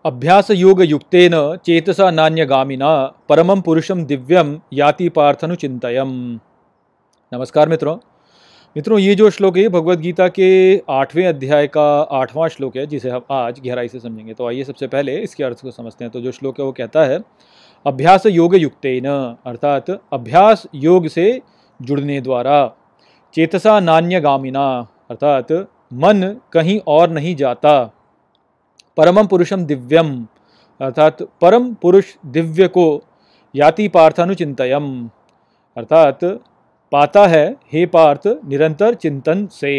अभ्यास योग युक्तेन चेतसा नान्यगामिना परमं पुरुषम दिव्यम याति पार्थनुचिंतयम्। नमस्कार मित्रों। ये जो श्लोक है भगवद गीता के 8वें अध्याय का 8वां श्लोक है, जिसे हम आज गहराई से समझेंगे। तो आइए सबसे पहले इसके अर्थ को समझते हैं। तो जो श्लोक है वो कहता है, अभ्यास योग युक्तेन, अर्थात अभ्यास योग से जुड़ने द्वारा, चेतसा नान्यगामिना, अर्थात मन कहीं और नहीं जाता, परमम पुरुषम दिव्यम, अर्थात परम पुरुष दिव्य को, याति पार्थानुचिंतयम, अर्थात पाता है हे पार्थ निरंतर चिंतन से।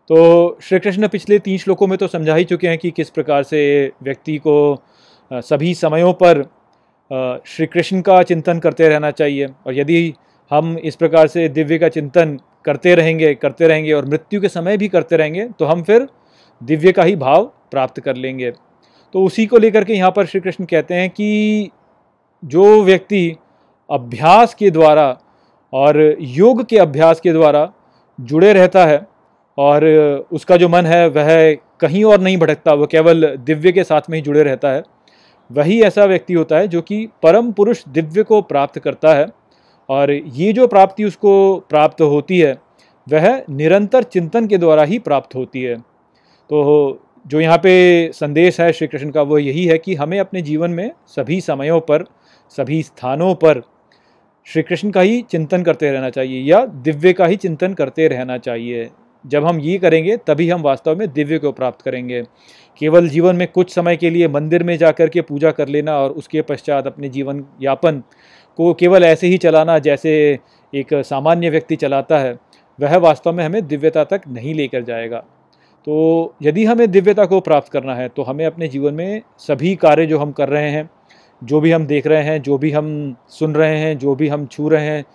तो श्री कृष्ण पिछले 3 श्लोकों में तो समझा ही चुके हैं कि किस प्रकार से व्यक्ति को सभी समयों पर श्री कृष्ण का चिंतन करते रहना चाहिए। और यदि हम इस प्रकार से दिव्य का चिंतन करते रहेंगे और मृत्यु के समय भी करते रहेंगे, तो हम फिर दिव्य का ही भाव प्राप्त कर लेंगे। तो उसी को लेकर के यहाँ पर श्री कृष्ण कहते हैं कि जो व्यक्ति अभ्यास के द्वारा और योग के अभ्यास के द्वारा जुड़े रहता है और उसका जो मन है वह कहीं और नहीं भटकता, वो केवल दिव्य के साथ में ही जुड़े रहता है, वही ऐसा व्यक्ति होता है जो कि परम पुरुष दिव्य को प्राप्त करता है। और ये जो प्राप्ति उसको प्राप्त होती है वह निरंतर चिंतन के द्वारा ही प्राप्त होती है। तो जो यहाँ पे संदेश है श्री कृष्ण का वो यही है कि हमें अपने जीवन में सभी समयों पर, सभी स्थानों पर श्री कृष्ण का ही चिंतन करते रहना चाहिए या दिव्य का ही चिंतन करते रहना चाहिए। जब हम ये करेंगे तभी हम वास्तव में दिव्य को प्राप्त करेंगे। केवल जीवन में कुछ समय के लिए मंदिर में जाकर के पूजा कर लेना और उसके पश्चात अपने जीवन यापन को केवल ऐसे ही चलाना जैसे एक सामान्य व्यक्ति चलाता है, वह वास्तव में हमें दिव्यता तक नहीं लेकर जाएगा। तो यदि हमें दिव्यता को प्राप्त करना है तो हमें अपने जीवन में सभी कार्य जो हम कर रहे हैं, जो भी हम देख रहे हैं, जो भी हम सुन रहे हैं, जो भी हम छू रहे हैं,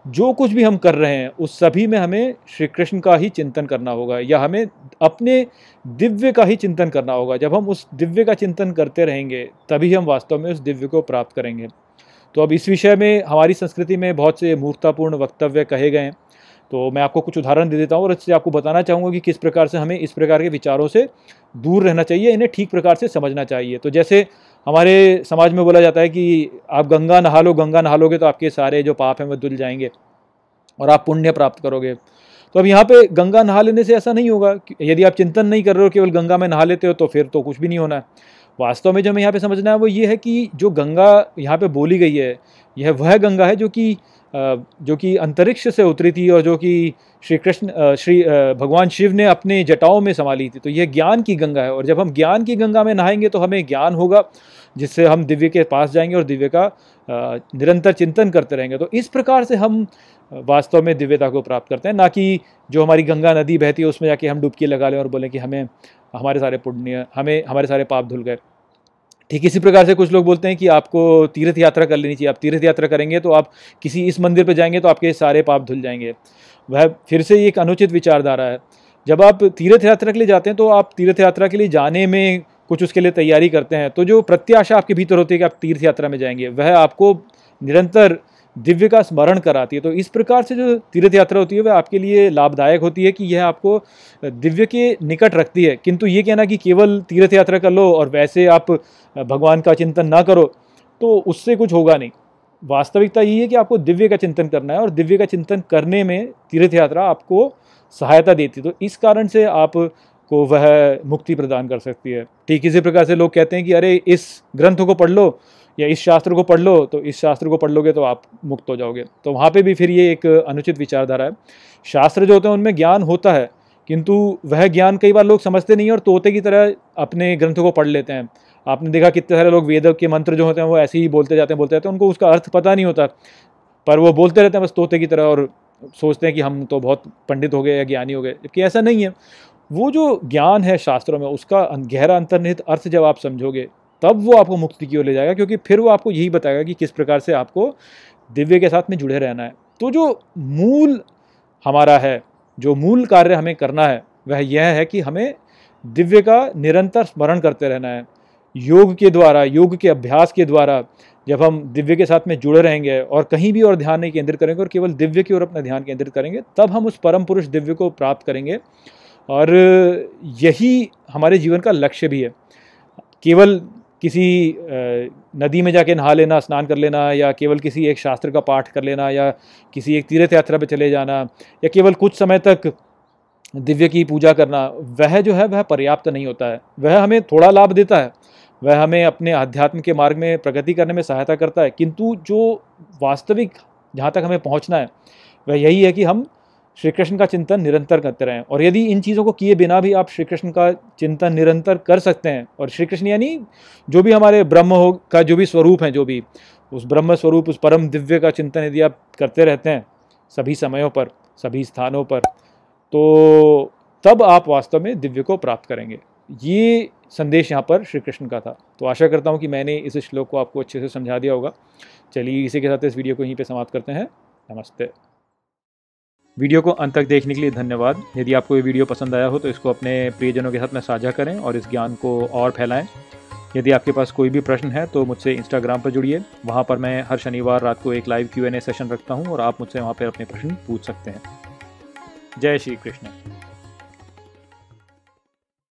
जो कुछ भी हम कर रहे हैं, उस सभी में हमें श्री कृष्ण का ही चिंतन करना होगा या हमें अपने दिव्य का ही चिंतन करना होगा। जब हम उस दिव्य का चिंतन करते रहेंगे तभी हम वास्तव में उस दिव्य को प्राप्त करेंगे। तो अब इस विषय में हमारी संस्कृति में बहुत से मूर्खतापूर्ण वक्तव्य कहे गए हैं। तो मैं आपको कुछ उदाहरण दे देता हूँ और इससे आपको बताना चाहूँगा कि किस प्रकार से हमें इस प्रकार के विचारों से दूर रहना चाहिए, इन्हें ठीक प्रकार से समझना चाहिए। तो जैसे हमारे समाज में बोला जाता है कि आप गंगा नहा लो, गंगा नहा लोगे तो आपके सारे जो पाप हैं वो धुल जाएंगे और आप पुण्य प्राप्त करोगे। तो अब यहाँ पे गंगा नहा लेने से ऐसा नहीं होगा। यदि आप चिंतन नहीं कर रहे हो, केवल गंगा में नहा लेते हो, तो फिर तो कुछ भी नहीं होना है। वास्तव में जो हमें यहाँ पे समझना है वो ये है कि जो गंगा यहाँ पे बोली गई है, यह वह गंगा है जो कि अंतरिक्ष से उतरी थी और जो कि भगवान शिव ने अपने जटाओं में संभाली थी। तो यह ज्ञान की गंगा है और जब हम ज्ञान की गंगा में नहाएंगे तो हमें ज्ञान होगा, जिससे हम दिव्य के पास जाएंगे और दिव्य का निरंतर चिंतन करते रहेंगे। तो इस प्रकार से हम वास्तव में दिव्यता को प्राप्त करते हैं, ना कि जो हमारी गंगा नदी बहती है उसमें जाके हम डुबकी लगा लें और बोलें कि हमें हमारे सारे पुण्य, हमें हमारे सारे पाप धुल गए। ठीक इसी प्रकार से कुछ लोग बोलते हैं कि आपको तीर्थ यात्रा कर लेनी चाहिए। आप तीर्थ यात्रा करेंगे तो आप किसी इस मंदिर पर जाएंगे तो आपके सारे पाप धुल जाएंगे। वह फिर से एक अनुचित विचारधारा है। जब आप तीर्थ यात्रा के लिए जाते हैं तो आप तीर्थ यात्रा के लिए जाने में कुछ उसके लिए तैयारी करते हैं। तो जो प्रत्याशा आपके भीतर होती है कि आप तीर्थ यात्रा में जाएंगे, वह आपको निरंतर दिव्य का स्मरण कराती है। तो इस प्रकार से जो तीर्थ यात्रा होती है वह आपके लिए लाभदायक होती है कि यह आपको दिव्य के निकट रखती है। किंतु ये कहना कि केवल तीर्थ यात्रा कर लो और वैसे आप भगवान का चिंतन ना करो, तो उससे कुछ होगा नहीं। वास्तविकता यही है कि आपको दिव्य का चिंतन करना है और दिव्य का चिंतन करने में तीर्थ यात्रा आपको सहायता देती है। तो इस कारण से आपको वह मुक्ति प्रदान कर सकती है। ठीक इसी प्रकार से लोग कहते हैं कि अरे इस ग्रंथ को पढ़ लो या इस शास्त्र को पढ़ लो, तो इस शास्त्र को पढ़ लोगे तो आप मुक्त हो जाओगे। तो वहाँ पे भी फिर ये एक अनुचित विचारधारा है। शास्त्र जो होते हैं उनमें ज्ञान होता है, किंतु वह ज्ञान कई बार लोग समझते नहीं और तोते की तरह अपने ग्रंथों को पढ़ लेते हैं। आपने देखा कितने सारे लोग वेद के मंत्र जो होते हैं वो ऐसे ही बोलते जाते हैं, उनको उसका अर्थ पता नहीं होता, पर वो बोलते रहते हैं बस तोते की तरह और सोचते हैं कि हम तो बहुत पंडित हो गए या ज्ञानी हो गए, जबकि ऐसा नहीं है। वो जो ज्ञान है शास्त्रों में, उसका गहरा अंतर्निहित अर्थ जब आप समझोगे तब वो आपको मुक्ति की ओर ले जाएगा, क्योंकि फिर वो आपको यही बताएगा कि किस प्रकार से आपको दिव्य के साथ में जुड़े रहना है। तो जो मूल हमारा है, जो मूल कार्य हमें करना है वह यह है कि हमें दिव्य का निरंतर स्मरण करते रहना है। योग के द्वारा, योग के अभ्यास के द्वारा जब हम दिव्य के साथ में जुड़े रहेंगे और कहीं भी और ध्यान नहीं केंद्रित करेंगे और केवल दिव्य की ओर अपना ध्यान केंद्रित करेंगे, तब हम उस परम पुरुष दिव्य को प्राप्त करेंगे। और यही हमारे जीवन का लक्ष्य भी है। केवल किसी नदी में जाके नहा लेना, स्नान कर लेना, या केवल किसी एक शास्त्र का पाठ कर लेना, या किसी एक तीर्थ यात्रा पे चले जाना, या केवल कुछ समय तक दिव्य की पूजा करना, वह जो है वह पर्याप्त नहीं होता है। वह हमें थोड़ा लाभ देता है, वह हमें अपने अध्यात्म के मार्ग में प्रगति करने में सहायता करता है, किंतु जो वास्तविक जहाँ तक हमें पहुँचना है वह यही है कि हम श्री कृष्ण का चिंतन निरंतर करते रहें। और यदि इन चीज़ों को किए बिना भी आप श्री कृष्ण का चिंतन निरंतर कर सकते हैं, और श्री कृष्ण यानी जो भी हमारे ब्रह्म हो का जो भी स्वरूप है, जो भी उस ब्रह्म स्वरूप, उस परम दिव्य का चिंतन यदि आप करते रहते हैं सभी समयों पर, सभी स्थानों पर, तो तब आप वास्तव में दिव्य को प्राप्त करेंगे। ये संदेश यहाँ पर श्री कृष्ण का था। तो आशा करता हूँ कि मैंने इस श्लोक को आपको अच्छे से समझा दिया होगा। चलिए इसी के साथ इस वीडियो को यहीं पे समाप्त करते हैं। नमस्ते। वीडियो को अंत तक देखने के लिए धन्यवाद। यदि आपको ये वीडियो पसंद आया हो तो इसको अपने प्रियजनों के साथ में साझा करें और इस ज्ञान को और फैलाएं। यदि आपके पास कोई भी प्रश्न है तो मुझसे इंस्टाग्राम पर जुड़िए। वहाँ पर मैं हर शनिवार रात को एक लाइव Q&A सेशन रखता हूँ और आप मुझसे वहाँ पर अपने प्रश्न पूछ सकते हैं। जय श्री कृष्ण।